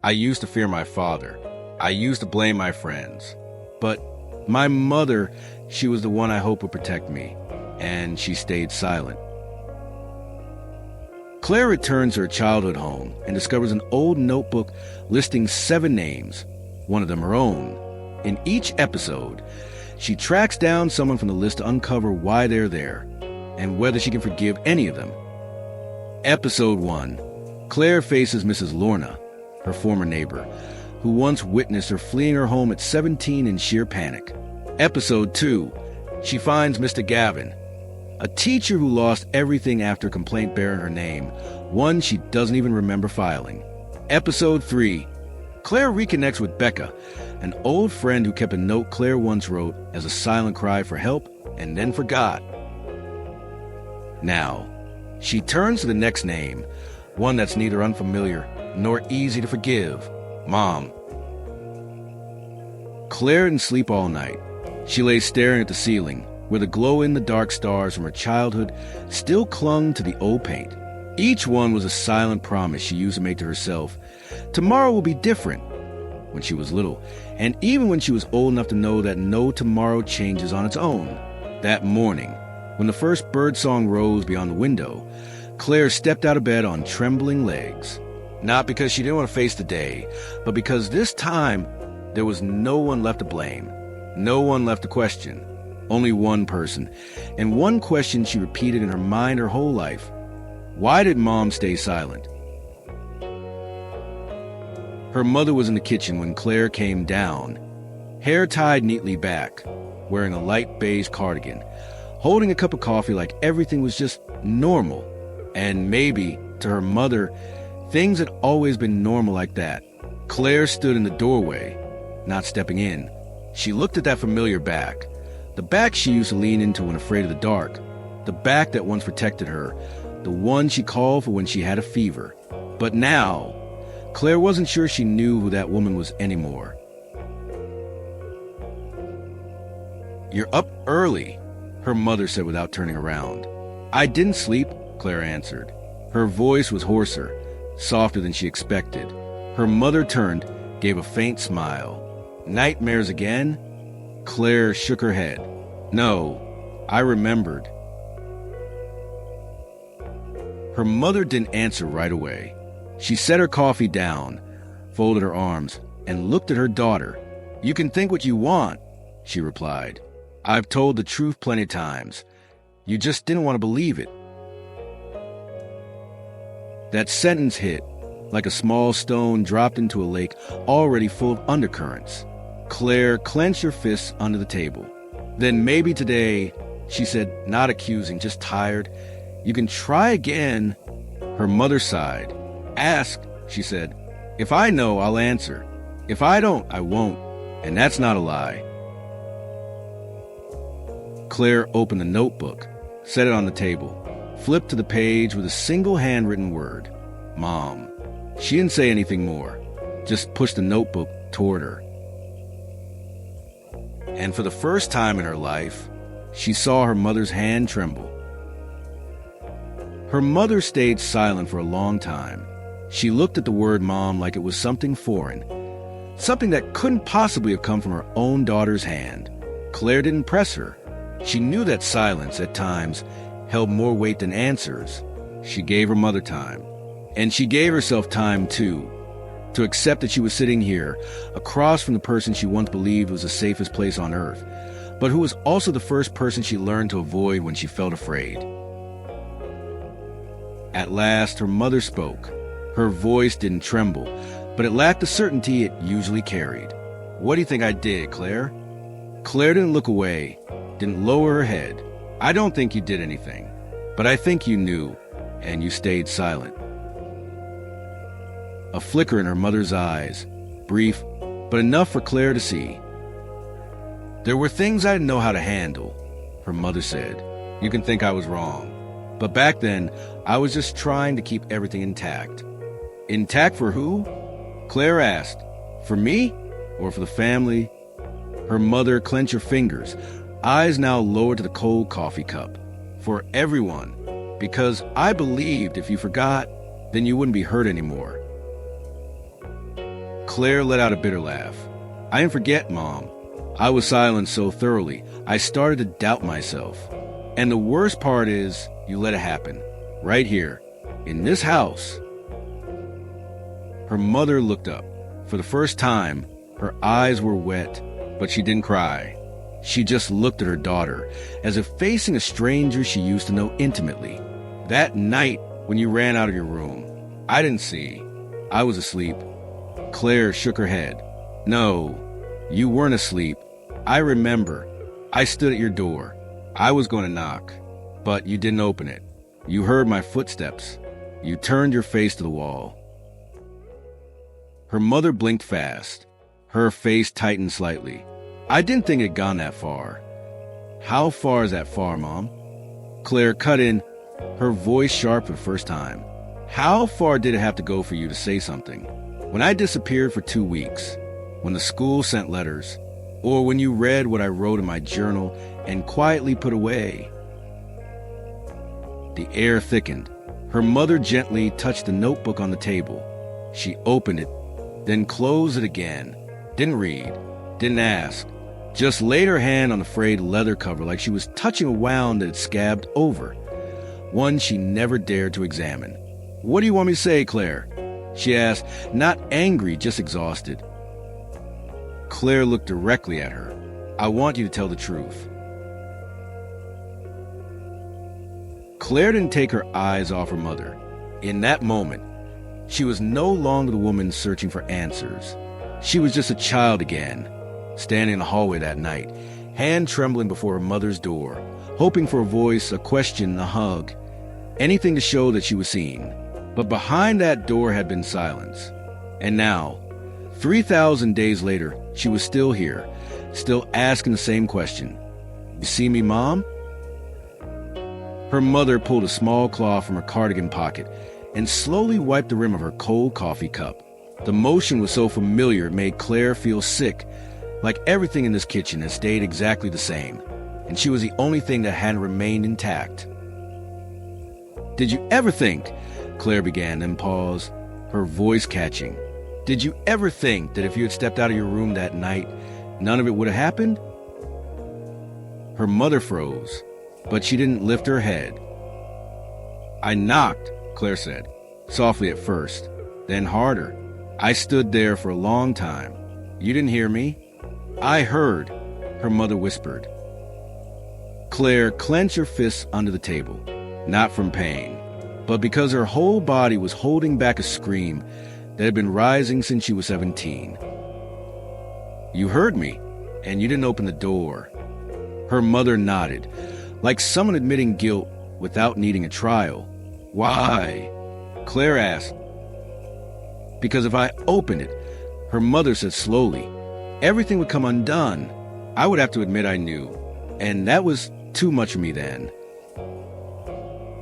I used to fear my father. I used to blame my friends. But my mother, she was the one I hoped would protect me, and she stayed silent. Claire returns to her childhood home and discovers an old notebook listing 7 names, one of them her own. In each episode, she tracks down someone from the list to uncover why they're there and whether she can forgive any of them. Episode 1. Claire faces Mrs. Lorna, her former neighbor, who once witnessed her fleeing her home at 17 in sheer panic. Episode 2. She finds Mr. Gavin, a teacher who lost everything after a complaint bearing her name, one she doesn't even remember filing. Episode 3. Claire reconnects with Becca, an old friend who kept a note Claire once wrote as a silent cry for help and then forgot. Now, she turns to the next name, one that's neither unfamiliar nor easy to forgive: Mom. Claire didn't sleep all night. She lay staring at the ceiling, where the glow-in-the-dark stars from her childhood still clung to the old paint. Each one was a silent promise she used to make to herself. Tomorrow will be different. When she was little, and even when she was old enough to know that no tomorrow changes on its own. That morning, when the first birdsong rose beyond the window, Claire stepped out of bed on trembling legs. Not because she didn't want to face the day, but because this time there was no one left to blame, no one left to question. Only one person, and one question she repeated in her mind her whole life. Why did Mom stay silent? Her mother was in the kitchen when Claire came down, hair tied neatly back, wearing a light beige cardigan, holding a cup of coffee like everything was just normal. And maybe, to her mother, things had always been normal like that. Claire stood in the doorway, not stepping in. She looked at that familiar back, the back she used to lean into when afraid of the dark, the back that once protected her, the one she called for when she had a fever. But now, Claire wasn't sure she knew who that woman was anymore. "You're up early," her mother said without turning around. "I didn't sleep," Claire answered. Her voice was hoarser, softer than she expected. Her mother turned, gave a faint smile. "Nightmares again?" Claire shook her head. "No, I remembered." Her mother didn't answer right away. She set her coffee down, folded her arms, and looked at her daughter. "You can think what you want," she replied. "I've told the truth plenty of times. You just didn't want to believe it." That sentence hit, like a small stone dropped into a lake already full of undercurrents. Claire clenched her fists under the table. "Then maybe today," she said, not accusing, just tired. "You can try again." Her mother sighed. "Ask," she said. "If I know, I'll answer. If I don't, I won't. And that's not a lie." Claire opened the notebook, set it on the table, flipped to the page with a single handwritten word: Mom. She didn't say anything more, just pushed the notebook toward her. And for the first time in her life, she saw her mother's hand tremble. Her mother stayed silent for a long time. She looked at the word Mom like it was something foreign, something that couldn't possibly have come from her own daughter's hand. Claire didn't press her. She knew that silence, at times, held more weight than answers. She gave her mother time. And she gave herself time, too, to accept that she was sitting here, across from the person she once believed was the safest place on earth, but who was also the first person she learned to avoid when she felt afraid. At last, her mother spoke. Her voice didn't tremble, but it lacked the certainty it usually carried. "What do you think I did, Claire?" Claire didn't look away, didn't lower her head. "I don't think you did anything, but I think you knew, and you stayed silent." A flicker in her mother's eyes, brief, but enough for Claire to see. "There were things I didn't know how to handle," her mother said. "You can think I was wrong. But back then, I was just trying to keep everything intact." "Intact for who?" Claire asked. "For me? Or for the family?" Her mother clenched her fingers, eyes now lowered to the cold coffee cup. "For everyone. Because I believed if you forgot, then you wouldn't be hurt anymore." Claire let out a bitter laugh. I didn't forget, Mom. I was silenced so thoroughly, I started to doubt myself. And the worst part is, you let it happen. Right here, in this house. Her mother looked up. For the first time, her eyes were wet, but she didn't cry. She just looked at her daughter, as if facing a stranger she used to know intimately. That night, when you ran out of your room, I didn't see. I was asleep. Claire shook her head. No, you weren't asleep. I remember. I stood at your door. I was going to knock, but you didn't open it. You heard my footsteps. You turned your face to the wall. Her mother blinked fast. Her face tightened slightly. I didn't think it had gone that far. How far is that far, Mom? Claire cut in, her voice sharp for the first time. How far did it have to go for you to say something? When I disappeared for 2 weeks, when the school sent letters, or when you read what I wrote in my journal and quietly put away. The air thickened. Her mother gently touched the notebook on the table. She opened it, then closed it again. Didn't read, didn't ask. Just laid her hand on the frayed leather cover like she was touching a wound that had scabbed over. One she never dared to examine. What do you want me to say, Claire? She asked, not angry, just exhausted. Claire looked directly at her. I want you to tell the truth. Claire didn't take her eyes off her mother. In that moment, she was no longer the woman searching for answers. She was just a child again, standing in the hallway that night, hand trembling before her mother's door, hoping for a voice, a question, a hug, anything to show that she was seen. But behind that door had been silence. And now, 3,000 days later, she was still here, still asking the same question. You see me, Mom? Her mother pulled a small claw from her cardigan pocket and slowly wiped the rim of her cold coffee cup. The motion was so familiar it made Claire feel sick, like everything in this kitchen had stayed exactly the same, and she was the only thing that hadn't remained intact. Did you ever think, Claire began, then paused, her voice catching. Did you ever think that if you had stepped out of your room that night, none of it would have happened? Her mother froze, but she didn't lift her head. I knocked, Claire said, softly at first, then harder. I stood there for a long time. You didn't hear me? I heard, her mother whispered. Claire clenched her fists under the table, not from pain, but because her whole body was holding back a scream that had been rising since she was 17. You heard me, and you didn't open the door. Her mother nodded, like someone admitting guilt without needing a trial. Why? Claire asked. Because if I opened it, her mother said slowly, everything would come undone. I would have to admit I knew, and that was too much for me then.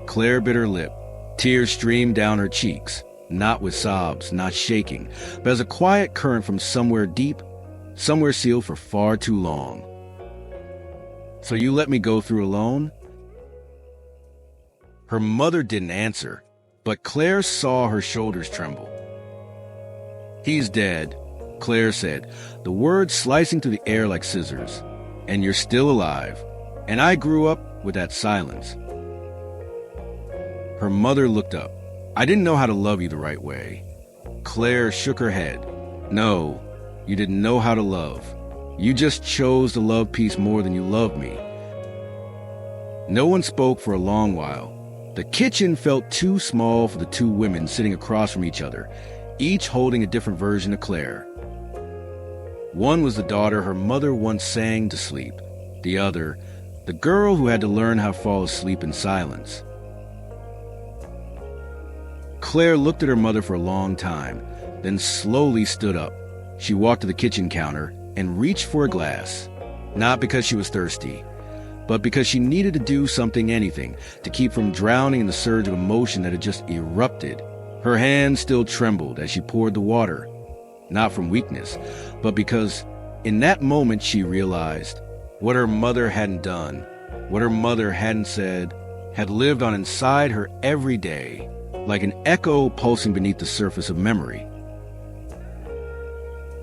Claire bit her lip. Tears streamed down her cheeks, not with sobs, not shaking, but as a quiet current from somewhere deep, somewhere sealed for far too long. So you let me go through alone? Her mother didn't answer, but Claire saw her shoulders tremble. He's dead, Claire said, the words slicing through the air like scissors. And you're still alive. And I grew up with that silence. Her mother looked up. I didn't know how to love you the right way. Claire shook her head. No, you didn't know how to love. You just chose to love peace more than you loved me. No one spoke for a long while. The kitchen felt too small for the two women sitting across from each other, each holding a different version of Claire. One was the daughter her mother once sang to sleep. The other, the girl who had to learn how to fall asleep in silence. Claire looked at her mother for a long time, then slowly stood up. She walked to the kitchen counter and reached for a glass, not because she was thirsty, but because she needed to do something, anything, to keep from drowning in the surge of emotion that had just erupted. Her hand still trembled as she poured the water, not from weakness, but because in that moment she realized what her mother hadn't done, what her mother hadn't said, had lived on inside her every day, like an echo pulsing beneath the surface of memory.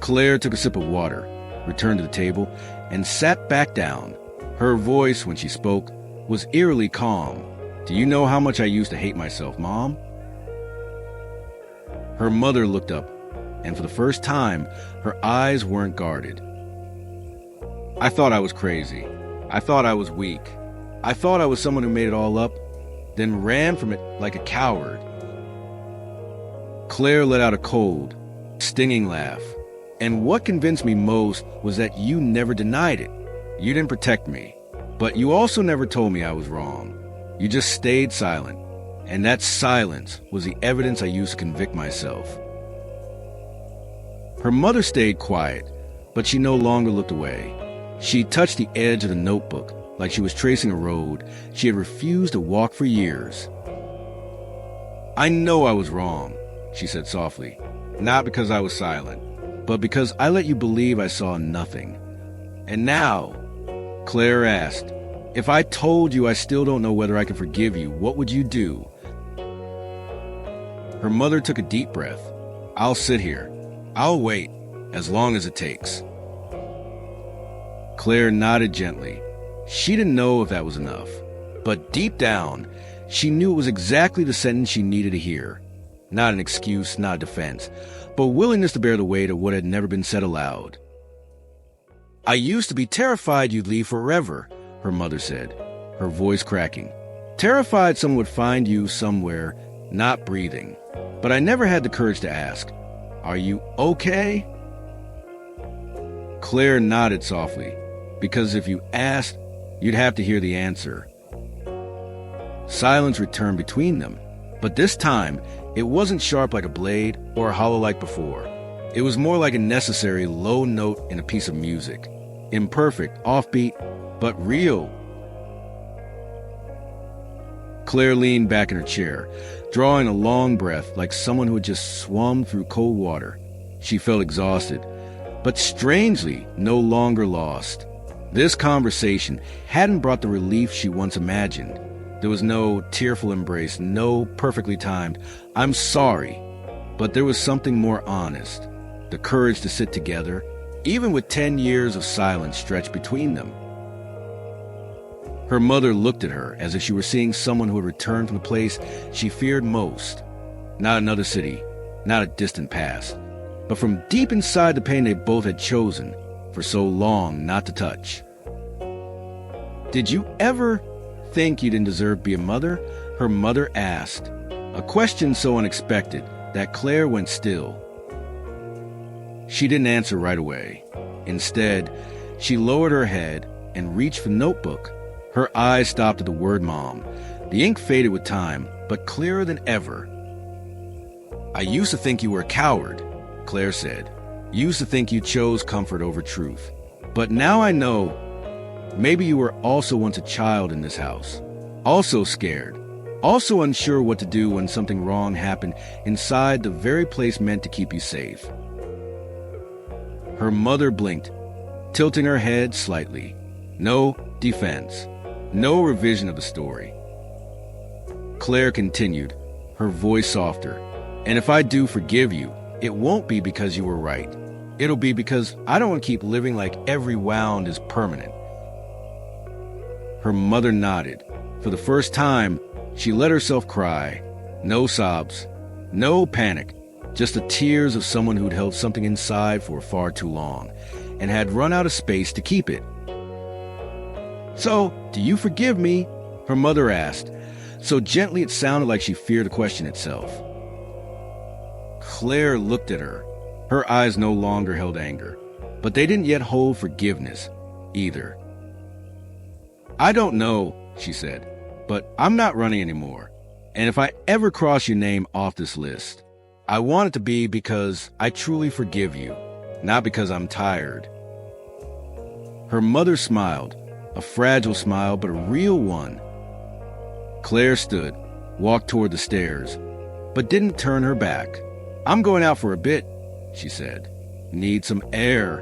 Claire took a sip of water, returned to the table, and sat back down. Her voice, when she spoke, was eerily calm. "Do you know how much I used to hate myself, Mom?" Her mother looked up, and for the first time, her eyes weren't guarded. "I thought I was crazy. I thought I was weak. I thought I was someone who made it all up, then ran from it like a coward." Claire let out a cold, stinging laugh. "And what convinced me most was that you never denied it. You didn't protect me, but you also never told me I was wrong. You just stayed silent, and that silence was the evidence I used to convict myself." Her mother stayed quiet, but she no longer looked away. She touched the edge of the notebook like she was tracing a road she had refused to walk for years. "I know I was wrong," she said softly, "not because I was silent, but because I let you believe I saw nothing. And now," Claire asked, "if I told you I still don't know whether I can forgive you, what would you do?" Her mother took a deep breath. "I'll sit here. I'll wait, as long as it takes." Claire nodded gently. She didn't know if that was enough, but deep down, she knew it was exactly the sentence she needed to hear. Not an excuse, not a defense, but willingness to bear the weight of what had never been said aloud. "I used to be terrified you'd leave forever," her mother said, her voice cracking. "Terrified someone would find you somewhere, not breathing. But I never had the courage to ask, 'Are you okay?'" Claire nodded softly, because if you asked, you'd have to hear the answer. Silence returned between them, but this time, it wasn't sharp like a blade or hollow like before. It was more like a necessary low note in a piece of music. Imperfect, offbeat, but real. Claire leaned back in her chair, drawing a long breath like someone who had just swum through cold water. She felt exhausted, but strangely no longer lost. This conversation hadn't brought the relief she once imagined. There was no tearful embrace, no perfectly timed, "I'm sorry," but there was something more honest, the courage to sit together, even with 10 years of silence stretched between them. Her mother looked at her as if she were seeing someone who had returned from the place she feared most. Not another city, not a distant past, but from deep inside the pain they both had chosen for so long not to touch. "Did you ever think you didn't deserve to be a mother?" her mother asked, a question so unexpected that Claire went still. She didn't answer right away. Instead, she lowered her head and reached for the notebook. Her eyes stopped at the word "Mom." The ink faded with time, but clearer than ever. "I used to think you were a coward," Claire said. "Used to think you chose comfort over truth. But now I know, maybe you were also once a child in this house. Also scared. Also unsure what to do when something wrong happened inside the very place meant to keep you safe." Her mother blinked, tilting her head slightly. No defense. No revision of the story. Claire continued, her voice softer. "And if I do forgive you, it won't be because you were right. It'll be because I don't want to keep living like every wound is permanent." Her mother nodded. For the first time, she let herself cry. No sobs, no panic, just the tears of someone who'd held something inside for far too long and had run out of space to keep it. "So, do you forgive me?" her mother asked, so gently it sounded like she feared the question itself. Claire looked at her. Her eyes no longer held anger, but they didn't yet hold forgiveness either. "I don't know," she said, "but I'm not running anymore. And if I ever cross your name off this list, I want it to be because I truly forgive you, not because I'm tired." Her mother smiled, a fragile smile, but a real one. Claire stood, walked toward the stairs, but didn't turn her back. "I'm going out for a bit," she said. "Need some air."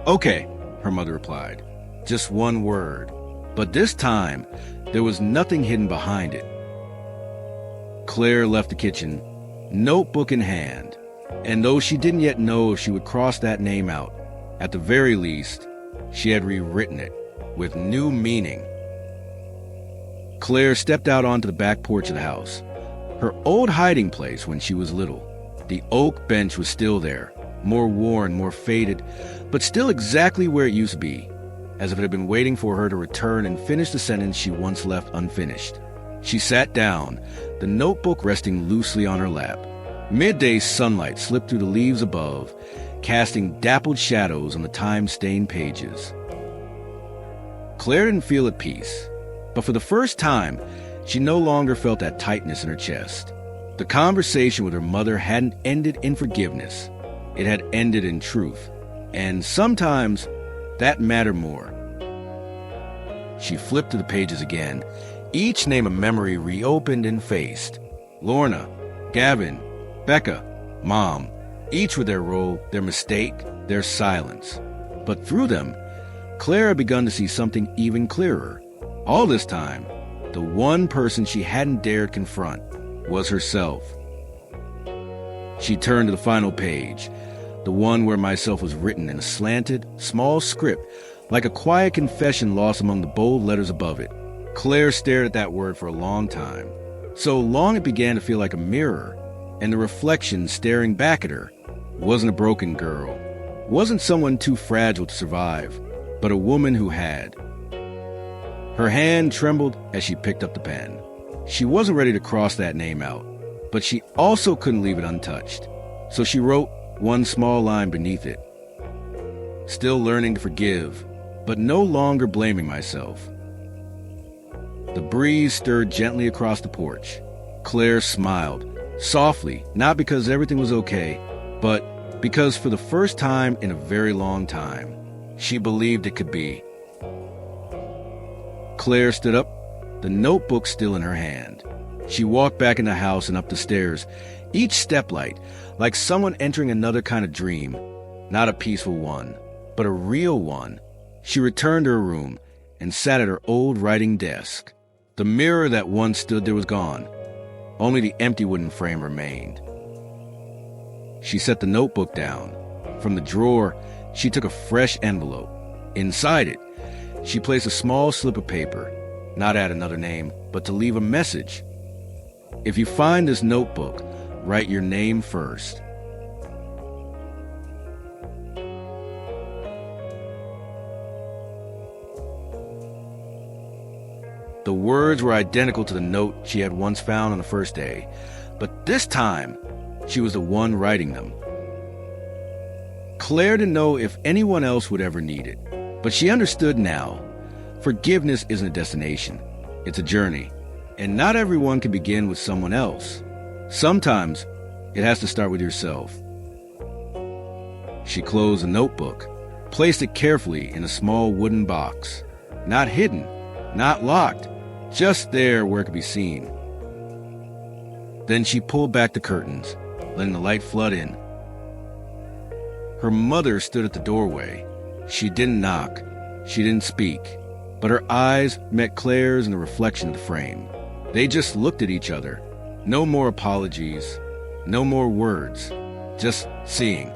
"Okay," her mother replied. Just one word. But this time, there was nothing hidden behind it. Claire left the kitchen, notebook in hand. And though she didn't yet know if she would cross that name out, at the very least, she had rewritten it with new meaning. Claire stepped out onto the back porch of the house, her old hiding place when she was little. The oak bench was still there, more worn, more faded, but still exactly where it used to be, as if it had been waiting for her to return and finish the sentence she once left unfinished. She sat down, the notebook resting loosely on her lap. Midday sunlight slipped through the leaves above, casting dappled shadows on the time-stained pages. Claire didn't feel at peace, but for the first time, she no longer felt that tightness in her chest. The conversation with her mother hadn't ended in forgiveness. It had ended in truth, and sometimes that mattered more. She flipped to the pages again, each name a memory reopened and faced. Lorna, Gavin, Becca, Mom, each with their role, their mistake, their silence. But through them, Claire had begun to see something even clearer. All this time, the one person she hadn't dared confront was herself. She turned to the final page, the one where myself was written in a slanted, small script, like a quiet confession lost among the bold letters above it. Claire stared at that word for a long time, so long it began to feel like a mirror, and the reflection staring back at her wasn't a broken girl, wasn't someone too fragile to survive, but a woman who had. Her hand trembled as she picked up the pen. She wasn't ready to cross that name out, but she also couldn't leave it untouched. So she wrote one small line beneath it. Still learning to forgive, but no longer blaming myself. The breeze stirred gently across the porch. Claire smiled, softly, not because everything was okay, but because for the first time in a very long time, she believed it could be. Claire stood up, the notebook still in her hand. She walked back in the house and up the stairs, each step light, like someone entering another kind of dream. Not a peaceful one, but a real one. She returned to her room and sat at her old writing desk. The mirror that once stood there was gone. Only the empty wooden frame remained. She set the notebook down. From the drawer, she took a fresh envelope. Inside it, she placed a small slip of paper, not add another name, but to leave a message. If you find this notebook, write your name first. The words were identical to the note she had once found on the first day, but this time, she was the one writing them. Claire didn't know if anyone else would ever need it, but she understood now. Forgiveness isn't a destination, it's a journey, and not everyone can begin with someone else. Sometimes, it has to start with yourself. She closed the notebook, placed it carefully in a small wooden box, not hidden, not locked, just there where it could be seen. Then she pulled back the curtains, letting the light flood in. Her mother stood at the doorway. She didn't knock. She didn't speak. But her eyes met Claire's in the reflection of the frame. They just looked at each other. No more apologies. No more words. Just seeing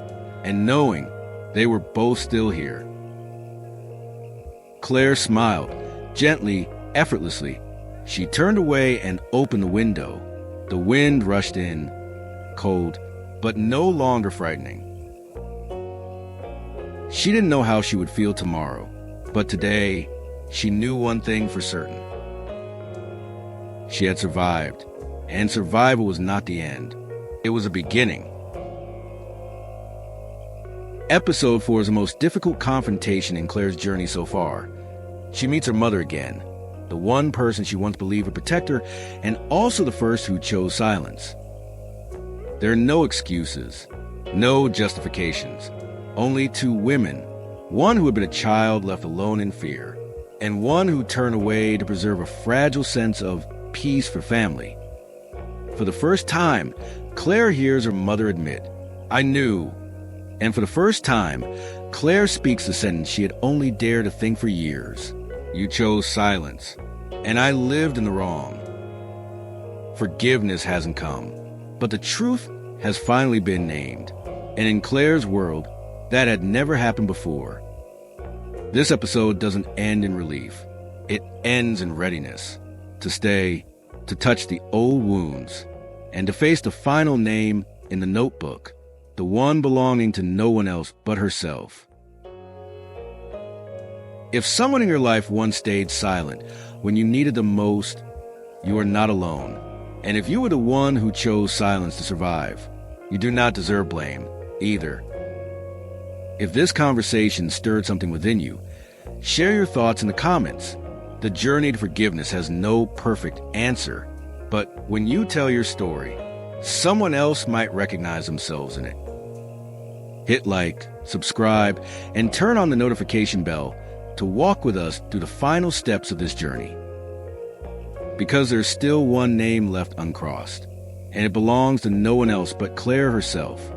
and knowing they were both still here. Claire smiled, gently, effortlessly. She turned away and opened the window. The wind rushed in, cold, but no longer frightening. She didn't know how she would feel tomorrow, but today, she knew one thing for certain. She had survived, and survival was not the end. It was a beginning. Episode 4 is the most difficult confrontation in Claire's journey so far. She meets her mother again, the one person she once believed would protect her, and also the first who chose silence. There are no excuses, no justifications. Only two women, one who had been a child left alone in fear, and one who turned away to preserve a fragile sense of peace for family. For the first time, Claire hears her mother admit, "I knew." And for the first time, Claire speaks the sentence she had only dared to think for years. "You chose silence, and I lived in the wrong." Forgiveness hasn't come, but the truth has finally been named, and in Claire's world, that had never happened before. This episode doesn't end in relief. It ends in readiness to stay, to touch the old wounds, and to face the final name in the notebook, the one belonging to no one else but herself. If someone in your life once stayed silent when you needed them most, you are not alone. And if you were the one who chose silence to survive, you do not deserve blame either. If this conversation stirred something within you, share your thoughts in the comments. The journey to forgiveness has no perfect answer, but when you tell your story, someone else might recognize themselves in it. Hit like, subscribe, and turn on the notification bell to walk with us through the final steps of this journey. Because there's still one name left uncrossed, and it belongs to no one else but Claire herself.